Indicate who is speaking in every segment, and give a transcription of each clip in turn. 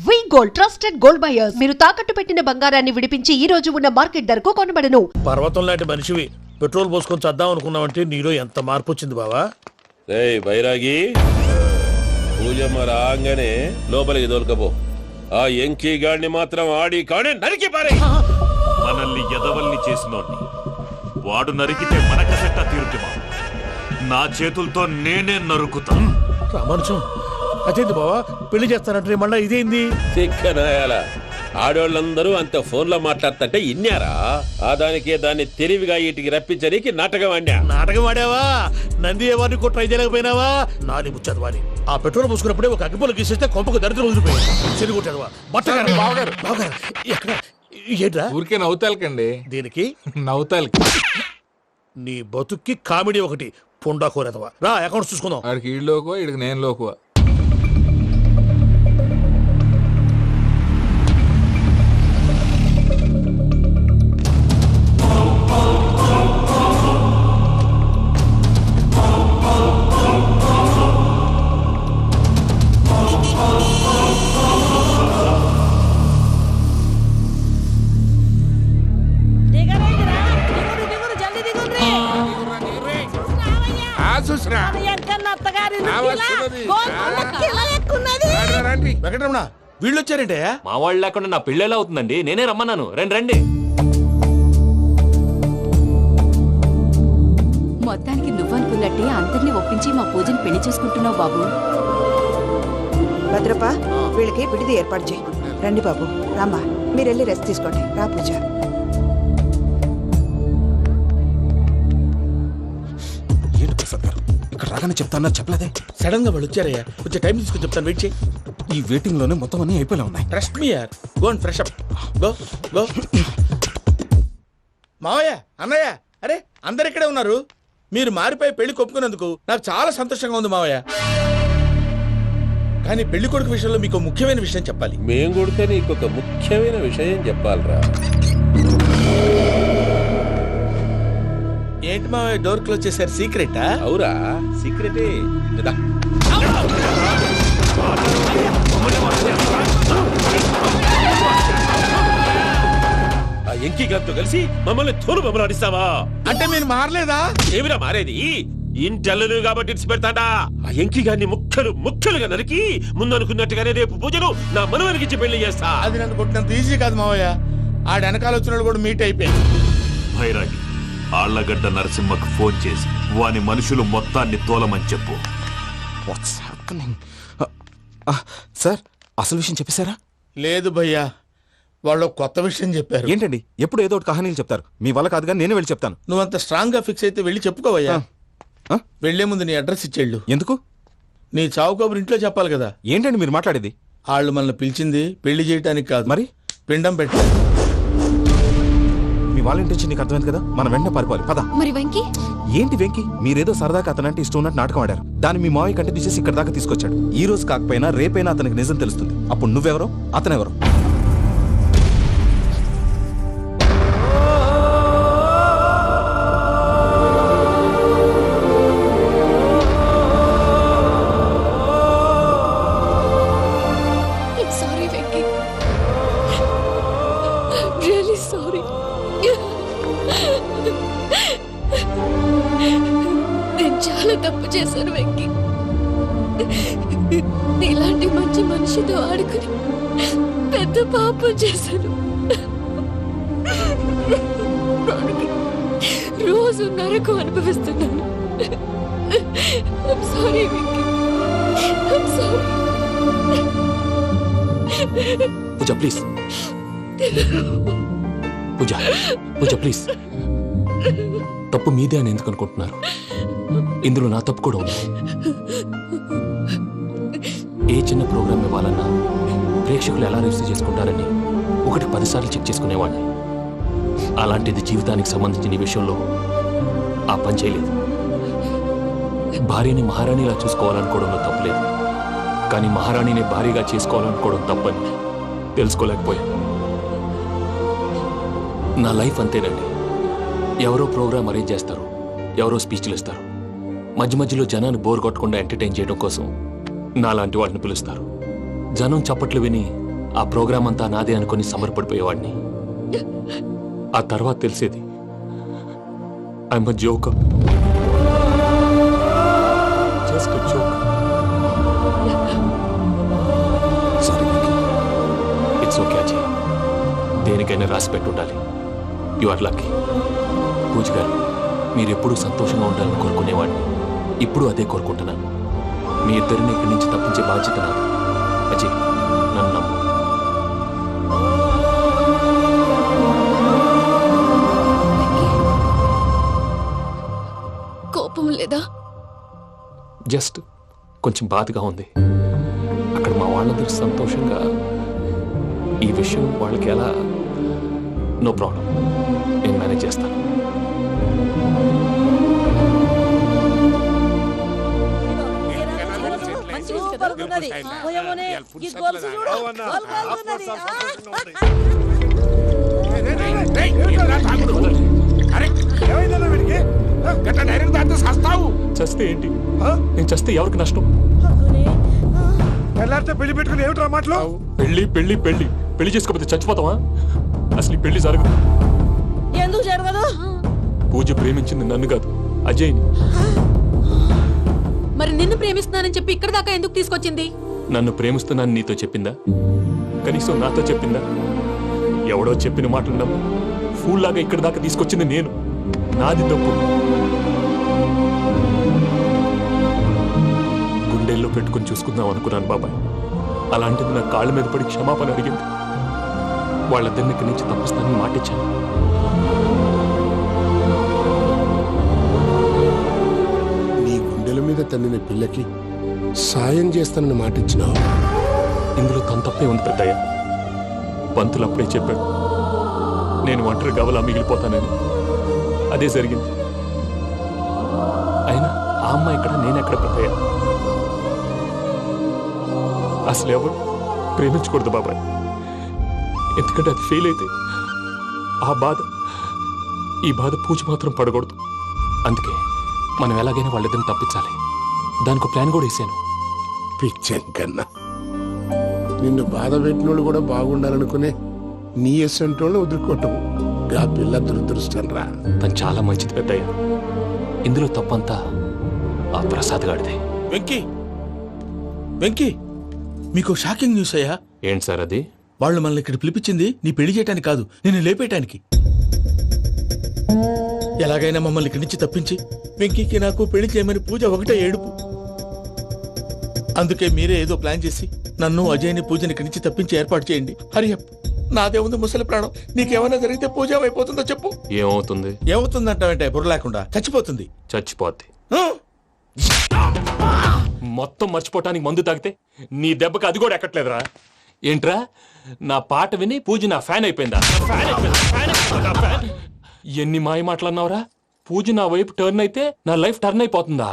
Speaker 1: వి gold trusted gold buyers. మీరు తాకట్టు పెట్టిన బంగారాన్ని విడిపించి ఈ రోజు ఉన్న మార్కెట్ ధరకు కొనబడను.
Speaker 2: పర్వతం లాంటి మనిషివి పెట్రోల్ పోసుకొని చద్దాం అనుకున్నావంటే నీలో ఎంత మార్పు వచ్చింది బావా.
Speaker 3: ఏయ్ బైరాగి, పూజమ్మ రాగానే లోపలికి దొరకపో. ఆ ఎంకీ గాడిని మాత్రం ఆడి కాడే నరికి పారే.
Speaker 4: మనల్ని ఎదవల్ని చేసినోడ్ని వాడు నరికితే మనకసెట్టా తీరుతుమా? నా చేతులతో నేనే నరుకుతా.
Speaker 2: రామానుజం అదేంది బావా, పెళ్లి చేస్తానంటే మళ్ళా ఇదేంది?
Speaker 3: తిక్కనాయాల ఆడోళ్ళందరూ అంత ఫోన్లో మాట్లాడుతుంటే ఇన్నారా? ఆ దానికే దాన్ని తెలివిగా వీటికి రప్పించడానికి నాటకం ఆడా.
Speaker 2: నాటకం ఆడావా? నంది ఎవరిని కూడా ట్రై చేయలేకపోయినావా? నాని ముచ్చదవాని ఆ పెట్రోల్ పోసుకున్నప్పుడే ఒక అగ్గిపొలు గీసేస్తే కొంపకు దరిద్రం వదిలిపోయాయి. చెరుగుంటావా బట్టగారు బావగారు బావగారు ఎక్కడ ఏంట్రా?
Speaker 5: ఊరికే నవ్వుతాలకండి.
Speaker 2: దీనికి
Speaker 5: నవ్వుతాలకి
Speaker 2: నీ బతుక్కి కామెడీ ఒకటి పుండా కోరేదవా. రా అకౌంట్స్ చూసుకుందాం.
Speaker 5: ఆడికి ఈడు లోకువ, ఈడికి నేను లోకువ.
Speaker 2: వెంకటరమణ వీళ్ళు వచ్చారంటే
Speaker 6: మా వాళ్ళు లేకుండా నా పెళ్ళి ఎలా అవుతుందండి? నేనే రమ్మన్నాను. రండి రండి.
Speaker 7: మొత్తానికి నువ్వనుకున్నట్టే అందరినీ ఒప్పించి మా పూజని పెళ్లి చేసుకుంటున్నావు బాబు.
Speaker 8: భద్రప్ప వీళ్ళకి విడిది ఏర్పాటు చేయి. రండి బాబు, రామ్మా మీరు వెళ్ళి రెస్ట్ తీసుకోండి. రా పూజ.
Speaker 9: ఏంటి ప్రసాద్ గారు ఇక్కడ రాగానే చెప్తాను చెప్పలేదే?
Speaker 2: సడన్ గా వాళ్ళు వచ్చారయ్యా, కొంచెం టైం తీసుకొని చెప్తాను, వెయిట్ చేయి.
Speaker 9: ఈ వెయిటింగ్ లోనే మొత్తం అన్ని అయిపోయినా ఉన్నాయి.
Speaker 2: ట్రస్ట్ మీ యార్, go and fresh up. Go go. మావయ్య, అన్నయ్య, అరే అందరు ఇక్కడే ఉన్నారు. మీరు మారిపోయి పెళ్లి కొప్పుకున్నందుకు నాకు చాలా సంతోషంగా ఉంది మావయ్య. కానీ పెళ్లి కొడుకు విషయంలో మీకు ముఖ్యమైన విషయం చెప్పాలి.
Speaker 3: మేం కొడితే నీకు ఒక ముఖ్యమైన విషయం చెప్పాలరా.
Speaker 2: ఏంటి మావయ్య డోర్ క్లోజ్ చేశారు? సీక్రెటా?
Speaker 3: అవురా, సీక్రెటే. ఆ ఎంకీ గారితో కలిసి మమ్మల్ని తోలు బొమ్మలాడిస్తావా?
Speaker 2: అంటే మీరు మారలేదా?
Speaker 3: ఏమిరా మారేది? ఇంటల్లు కాబట్టి ఇడిచి పెడతాడా? ఆ ఎంకీ గారిని ముక్కలుగా నరికి ముందనుకున్నట్టుగానే రేపు పూజలు నా మనవరికిచ్చి పెళ్లి చేస్తా.
Speaker 2: అది నన్ను కొట్టినంత ఈజీ కాదు మావయ్య. ఆడ వెనకాల వచ్చిన వాళ్ళు కూడా మీట్ అయిపోయారు.
Speaker 4: భైరాగి, ఆళ్లగడ్డ నరసింహకు ఫోన్ చేసి వాని మనుషులు మొత్తాన్ని తోలమని చెప్పు.
Speaker 9: సార్ అసలు విషయం చెప్పేశారా?
Speaker 2: లేదు భయ్యా, వాళ్ళు కొత్త విషయం చెప్పారు.
Speaker 9: ఏంటండి ఎప్పుడు ఏదో ఒకటి కహానీలు చెప్తారు. మీ వల్ల కాదుగా నేనే వెళ్ళి చెప్తాను.
Speaker 2: నువ్వంత స్ట్రాంగ్ గా ఫిక్స్ అయితే వెళ్ళి చెప్పుకోవయ్యా. వెళ్లే ముందు నీ అడ్రస్ ఇచ్చేళ్ళు.
Speaker 9: ఎందుకు?
Speaker 2: నీ చావు కబురు ఇంట్లో చెప్పాలి కదా.
Speaker 9: ఏంటండి మీరు మాట్లాడేది?
Speaker 2: వాళ్ళు మనల్ని పిలిచింది పెళ్లి చేయటానికి కాదు,
Speaker 9: మరి
Speaker 2: పిండం పెట్టాలి.
Speaker 9: మీ వాళ్ళ ఇంటి నీకు అర్థమైంది కదా, మనం వెంటనే పారిపోవాలి. పద.
Speaker 7: మరి వెంకీ?
Speaker 9: ఏంటి వెంకీ? మీరేదో సరదాగా అతనంటే ఇష్టం ఉన్నట్టు నాటకం ఆడారు. దాన్ని మీ మావయ్య కంటే తీసేసి ఇక్కడ దాకా తీసుకొచ్చాడు. ఈ రోజు కాకపోయినా రేపైనా అతనికి నిజం తెలుస్తుంది. అప్పుడు నువ్వెవరో అతనెవరో.
Speaker 7: Sorry Venky, really sorry. నేను చాలా తప్పు చేశాను వెంకీ. ఇలాంటి మంచి మనిషితో ఆడుకుని పెద్ద పాపం చేశాను. రోజు నరకం అనుభవిస్తున్నాను. Sorry Venky, sorry.
Speaker 6: Pooja please, Pooja please. తప్పు మీదే అని ఎందుకు అనుకుంటున్నారు? ఇందులో నా తప్పు కూడా ఉంది. ఏ చిన్న ప్రోగ్రామ్ ఇవ్వాలన్నా ప్రేక్షకులు ఎలా రిసీవ్ చేసుకుంటారని 1-10 సార్లు చెక్ చేసుకునేవాడిని. అలాంటిది జీవితానికి సంబంధించిన ఈ విషయంలో ఆ పని చేయలేదు. భార్యని మహారాణిలా చూసుకోవాలనుకోవడంలో తప్పులేదు, కానీ మహారాణిని భార్యగా చేసుకోవాలనుకోవడం తప్పని తెలుసుకోలేకపోయాను. నా లైఫ్ అంతేనండి. ఎవరో ప్రోగ్రామ్ అరేంజ్ చేస్తారు, ఎవరో స్పీచ్లు ఇస్తారు. మధ్య మధ్యలో జనాన్ని బోర్ కొట్టకుండా ఎంటర్టైన్ చేయడం కోసం నాలాంటి వాటిని పిలుస్తారు. జనం చప్పట్లు విని ఆ ప్రోగ్రామ్ అంతా నాదే అనుకుని సమర్పడిపోయేవాడిని. ఆ తర్వాత తెలిసేది I'm a joker. Just a joker.
Speaker 9: Sorry Venky.
Speaker 6: It's okay Ajay. దేనికైనా రాసి పెట్టుండాలి. You are lucky. పూజ గారు, మీరు ఎప్పుడూ సంతోషంగా ఉండాలని కోరుకునేవాడిని. ఇప్పుడు అదే కోరుకుంటున్నాను. మీ ఇద్దరిని ఇక్కడి నుంచి తప్పించే బాధ్యత నాది. అజయ్, నన్ను నమ్ము.
Speaker 7: కోపం లేదా?
Speaker 6: జస్ట్ కొంచెం బాధగా ఉంది. అక్కడ మా వాళ్ళందరూ సంతోషంగా ఈ విషయం వాళ్ళకి ఎలా. నో ప్రాబ్లం, నేను మేనేజ్ చేస్తాను. చస్తే ఏంటి? నేను చస్తే ఎవరికి నష్టం?
Speaker 2: పెళ్లి పెట్టుకుని ఏమిట్రా మాటలు?
Speaker 6: పెళ్లి పెళ్లి పెళ్లి పెళ్లి చేసుకోకపోతే చచ్చిపోతావా? అసలు ఈ పెళ్లి జరగదు.
Speaker 8: ఎందుకు జరగదు?
Speaker 6: పూజ ప్రేమించింది నన్ను కాదు, అజయ్ని.
Speaker 7: మరి నిన్ను ప్రేమిస్తున్నానని చెప్పి ఇక్కడ దాకా ఎందుకు తీసుకొచ్చింది?
Speaker 6: నన్ను ప్రేమిస్తున్నాను నీతో చెప్పిందా? కనీసం నాతో చెప్పిందా? ఎవడో చెప్పిన మాటలు నమ్ము ఫూల్ లాగా ఇక్కడ దాకా తీసుకొచ్చింది నేను. నాది తప్పు. గుండెల్లో పెట్టుకుని చూసుకుందాం అనుకున్నాను బాబాయ్. అలాంటిది నా కాళ్ళ మీద పడి క్షమాపణ అడిగింది. వాళ్ళిద్దరిని ఇక్కడి నుంచి తప్పిస్తానని మాటిచ్చాను.
Speaker 10: నీ గుండెల మీద తన్నిన పిల్లకి సాయం చేస్తానని మాటిచ్చినావు.
Speaker 6: ఇందులో తన తప్పే ఉంది పెద్దయ్య. పంతులు అప్పుడే చెప్పాడు నేను ఒంటరి గవలా మిగిలిపోతానని. అదే జరిగింది. అయినా ఆ అమ్మాయి ఇక్కడ, నేనెక్కడ పెద్దయ్య? అసలు ఎవరు ప్రేమించకూడదు బాబాయ్. ఎందుకంటే అది ఫెయిల్ అయితే ఆ బాధ, ఈ బాధ పూజ మాత్రం పడకూడదు. అందుకే మనం ఎలాగైనా వాళ్ళిద్దరిని తప్పించాలి. దానికి ప్లాన్ కూడా వేసాను.
Speaker 10: పిచ్చం కన్నా నిన్ను బాధ పెట్టినోళ్ళు కూడా బాగుండాలనుకునే నీ ఎస్సంటోళ్ళని వదులుకోవటం ఆ పిల్ల దురదృష్టం రా.
Speaker 6: తను చాలా మంచిది పెద్దయ్య. ఇందులో తప్పంతా ఆ ప్రసాద్ గాడిదే.
Speaker 2: వెంకీ, వెంకీ, మీకు షాకింగ్ న్యూస్ అయ్యా.
Speaker 6: ఏంటి సార్ అది?
Speaker 2: వాళ్ళు మనల్ని ఇక్కడ పిలిపించింది నీ పెళ్లి చేయటానికి కాదు, నిన్ను లేపేయటానికి. ఎలాగైనా మమ్మల్ని ఇక్కడి నుంచి తప్పించి వెంకీకి నాకు పెళ్లి చేయమని పూజ ఒకటే ఏడుపు. అందుకే మీరే ఏదో ప్లాన్ చేసి నన్ను అజయ్ని పూజని ఇక్కడి నుంచి తప్పించి ఏర్పాటు చేయండి. హరియప్, నాదే ఉంది ముసలి ప్రాణం. నీకేమైనా జరిగితే పూజ అయిపోతుందో చెప్పు.
Speaker 6: ఏమవుతుంది?
Speaker 2: ఏమవుతుందంటావంటే బుర్ర లేకుండా చచ్చిపోతుంది.
Speaker 6: చచ్చిపోద్ది.
Speaker 2: ఆ?
Speaker 6: మొత్తం మర్చిపోవటానికి మందు తాగితే నీ దెబ్బకి అది కూడా ఎక్కట్లేదురా. ఏంట్రా, నా పాట విని పూజ నా ఫ్యాన్ అయిపోయిందా? ఎన్ని మాయ మాటలన్నావురా? పూజ నా వైపు టర్న్ అయితే నా లైఫ్ టర్న్ అయిపోతుందా?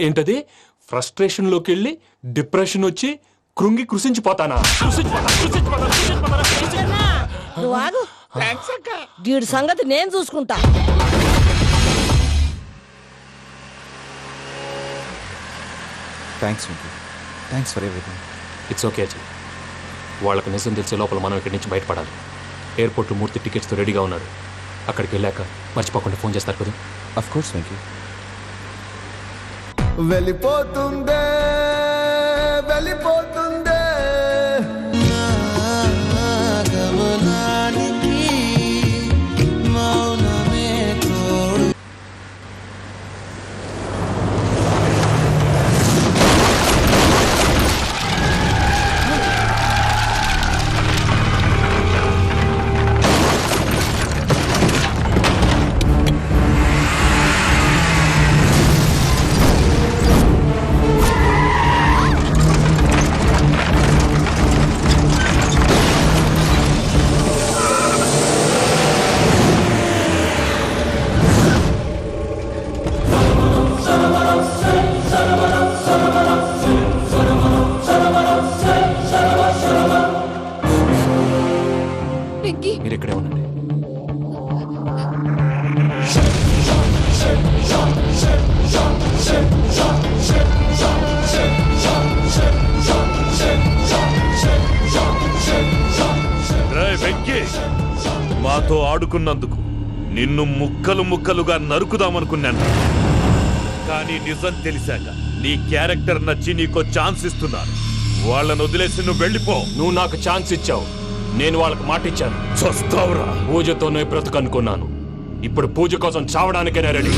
Speaker 6: ఏంటది? ఫ్రస్ట్రేషన్ లోకి వెళ్ళి డిప్రెషన్ వచ్చి కృంగి కృషించిపోతానా?
Speaker 8: వీడి సంగతి నేను చూసుకుంటా.
Speaker 9: Thanks Venky. Thanks for everything.
Speaker 6: It's okay Ajay. వాళ్ళకి నిజం తెలిసే లోపల మనం ఇక్కడి నుంచి బయటపడాలి. ఎయిర్పోర్ట్లో మూర్తి టికెట్స్తో రెడీగా ఉన్నాడు. అక్కడికి వెళ్ళాక మర్చిపోకుండా ఫోన్ చేస్తారు కదా.
Speaker 9: Of course Venky.
Speaker 10: వెళ్ళిపోతుందే వెళ్ళిపోతుందే
Speaker 6: మీరు ఇక్కడే ఉండండి.
Speaker 4: నాతో ఆడుకున్నందుకు నిన్ను ముక్కలు ముక్కలుగా నరుకుదామనుకున్నాను. కానీ నిజం తెలిసాక నీ క్యారెక్టర్ నచ్చి నీకో ఛాన్స్ ఇస్తున్నాను. వాళ్ళను వదిలేసి నువ్వు వెళ్ళిపో.
Speaker 6: నువ్వు నాకు ఛాన్స్ ఇచ్చావు, నేను వాళ్ళకి మాట ఇచ్చాను.
Speaker 4: చస్తావురా.
Speaker 6: పూజతోనే బ్రతుకనుకున్నాను, ఇప్పుడు పూజ కోసం చావడానికైనా రెడీ.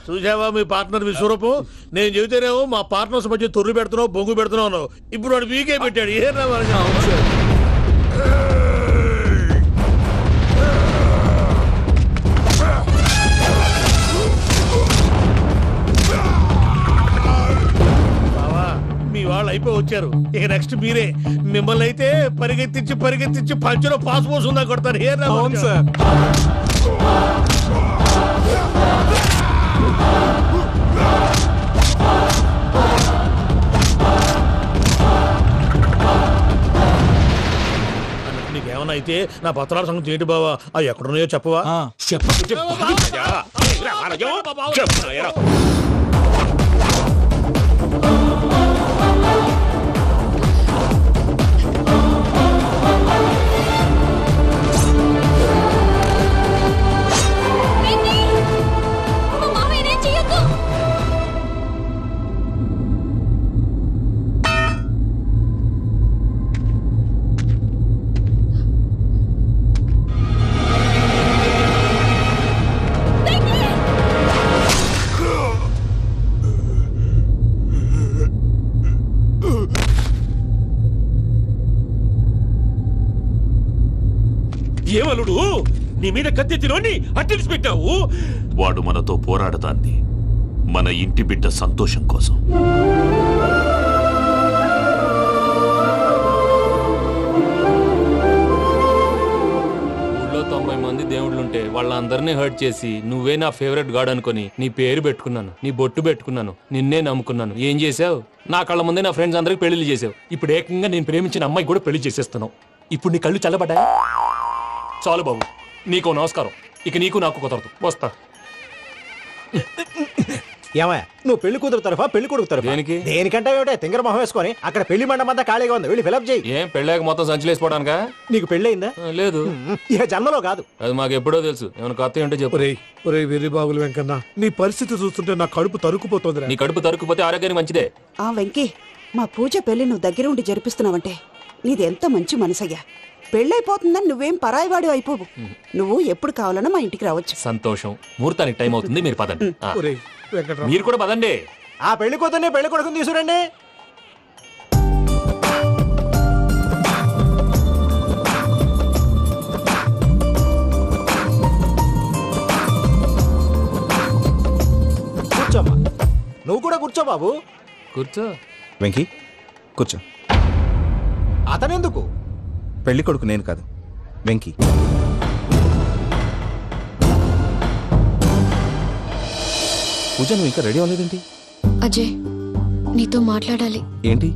Speaker 2: చూసావా మీ పార్ట్నర్ విశ్వరూపం? నేను చెబితేనేమో మా పార్ట్నర్స్ మధ్య తొర్రు పెడుతున్నావు, బొంగు పెడుతున్నావు అన్నావు. ఇప్పుడు వాడు వీకే పెట్టాడు. ఏనా బావా, మీ వాళ్ళు అయిపోయి వచ్చారు. ఇక నెక్స్ట్ మీరే. మిమ్మల్ని అయితే పరిగెత్తించి పరిగెత్తించి పంచలో పాస్ పోసుందా కొడతారు. ఏనా సార్? నీకేమన్నా అయితే నా పత్రాల సంగతి ఏంటి బావా? అవి ఎక్కడున్నాయో చెప్పవా?
Speaker 3: ఏమలుడు, నీ మీద కత్తెత్తిలోని అట్టెలిసి పెట్టావు.
Speaker 4: వాడు మనతో పోరాడతాంది మన ఇంటి బిడ్డ సంతోషం కోసం.
Speaker 6: ఊళ్ళో 90 మంది దేవుళ్ళుంటే వాళ్ళందరినీ హర్ట్ చేసి నువ్వే నా ఫేవరెట్ గాడ్ అనుకుని నీ పేరు పెట్టుకున్నాను, నీ బొట్టు పెట్టుకున్నాను, నిన్నే నమ్ముకున్నాను. ఏం చేసావు? నా కళ్ళ ముందే నా ఫ్రెండ్స్ అందరికి పెళ్లి చేసావు. ఇప్పుడు ఏకంగా నేను ప్రేమించిన అమ్మాయి కూడా పెళ్లి చేసేస్తున్నావు. ఇప్పుడు నీ కళ్ళు చల్లబడ్డాయి. చాలు బాబు, నీకో నమస్కారం. ఇక నీకు నాకు కుదరదు. వస్తా.
Speaker 11: ఏమయ్య, నువ్వు పెళ్లి కూతురు తరఫా పెళ్లి కొడుకు తరఫా?
Speaker 6: దేనికి?
Speaker 11: దేనికంటే ఏమిటే తింగర మొహం వేసుకొని అక్కడ పెళ్లి మండపం అంతా ఖాళీగా ఉంది, వెళ్ళి ఫిలప్ చేయి.
Speaker 6: ఏం పెళ్ళాక మొత్తం సంచలేసిపోవడానికా?
Speaker 11: నీకు పెళ్ళయిందా?
Speaker 6: లేదు.
Speaker 11: ఇక జన్మలో కాదు.
Speaker 6: అది మాకు ఎప్పుడో తెలుసు. ఏమైనా కొత్త ఏంటో చెప్పు.
Speaker 2: వెర్రి బాగులు వెంకన్న, నీ పరిస్థితి చూస్తుంటే నా కడుపు తరుక్కుపోతుంది.
Speaker 6: నీ కడుపు తరుక్కుపోతే ఆరోగ్యానికి మంచిదే.
Speaker 8: ఆ వెంకీ, మా పూజ పెళ్లి నువ్వు దగ్గర ఉండి జరిపిస్తున్నావంటే నీది ఎంత మంచి మనసయ్యా. పెళ్ళైపోతుందని నువ్వేం పరాయివాడు అయిపోవు. నువ్వు ఎప్పుడు కావాలన్నా మా ఇంటికి రావచ్చు.
Speaker 6: సంతోషం. ముహూర్తానికి టైం అవుతుంది, మీరు పదండి. మీరు కూడా పదండి.
Speaker 11: ఆ పెళ్లి కూతుర్ని పెళ్లి కొడుకుని తీసుకురండి. కూర్చోమ్మా. నువ్వు కూడా కూర్చో బాబు.
Speaker 6: కూర్చో.
Speaker 9: వెంకీ కూర్చో.
Speaker 11: అతనెందుకు?
Speaker 9: పెళ్లి కొడుకు నేను కాదు, వెంకీ. పూజ, నువ్వు ఇంకా రెడీ అవ్వలేదేంటి?
Speaker 7: అజయ్, నీతో మాట్లాడాలి.
Speaker 9: ఏంటి?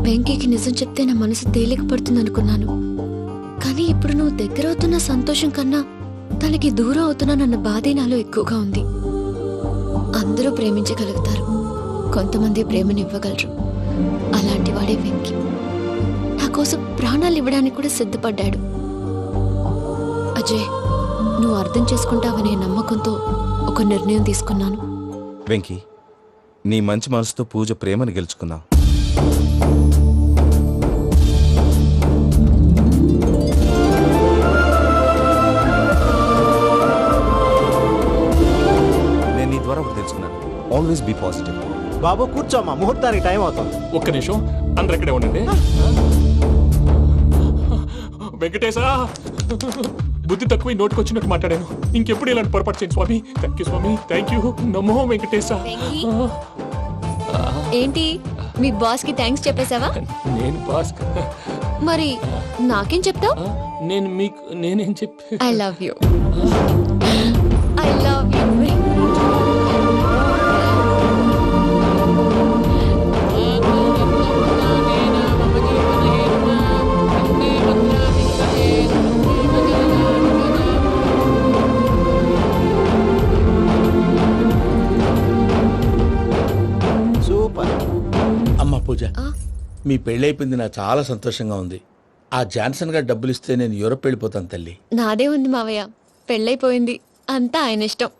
Speaker 7: వెంకీకి నిజం చెప్తే నా మనసు తేలిక పడుతుంది అనుకున్నాను. కానీ ఇప్పుడు నువ్వు దగ్గర అవుతున్న సంతోషం కన్నా తనకి దూరం అవుతున్నానన్న బాధే నాలో ఎక్కువగా ఉంది. అందరూ ప్రేమించగలుగుతారు, కొంతమంది ప్రేమనివ్వగలరు. అలాంటి వాడే వెంకీ. నా కోసం ప్రాణాలు ఇవ్వడానికి కూడా సిద్ధపడ్డాడు. అజయ్, నువ్వు అర్థం చేసుకుంటావనే నమ్మకంతో ఒక నిర్ణయం తీసుకున్నాను.
Speaker 9: వెంకీ, నీ మంచి మనసుతో పూజ ప్రేమను గెలుచుకున్నావు. నేను నీ ద్వారా ఒకటి తెలుసుకున్నాను. Always be positive.
Speaker 11: బాబు కూర్చోమ్మా, ముహూర్తానికి టైం అవుతుంది.
Speaker 6: ఒక్క నిమిషం అందరు ఎక్కడే ఉండండి. వెంకటేశా, బుద్ధి తక్కువ నోటికి వచ్చినట్టు మాట్లాడాను. ఇంకెప్పుడు ఇలాంటి పొరపాటు చేయండి స్వామి. థ్యాంక్ యూ స్వామి, థ్యాంక్ యూ. నమో వెంకటేశా.
Speaker 7: ఏంటి మీ బాస్ కి థ్యాంక్స్ చెప్పేశావా?
Speaker 6: నేను బాస్
Speaker 7: మరి నాకేం చెప్తావు?
Speaker 6: నేనేం చెప్పి
Speaker 7: I love you. I love you.
Speaker 11: Super.
Speaker 2: అమ్మ పూజ, మీ పెళ్ళైపోయింది నాకు చాలా సంతోషంగా ఉంది. ఆ జాన్సన్ గారు డబ్బులు ఇస్తే నేను యూరప్ వెళ్ళిపోతాను తల్లి.
Speaker 7: నాదే ఉంది మావయ్య, పెళ్ళైపోయింది, అంతా ఆయన ఇష్టం.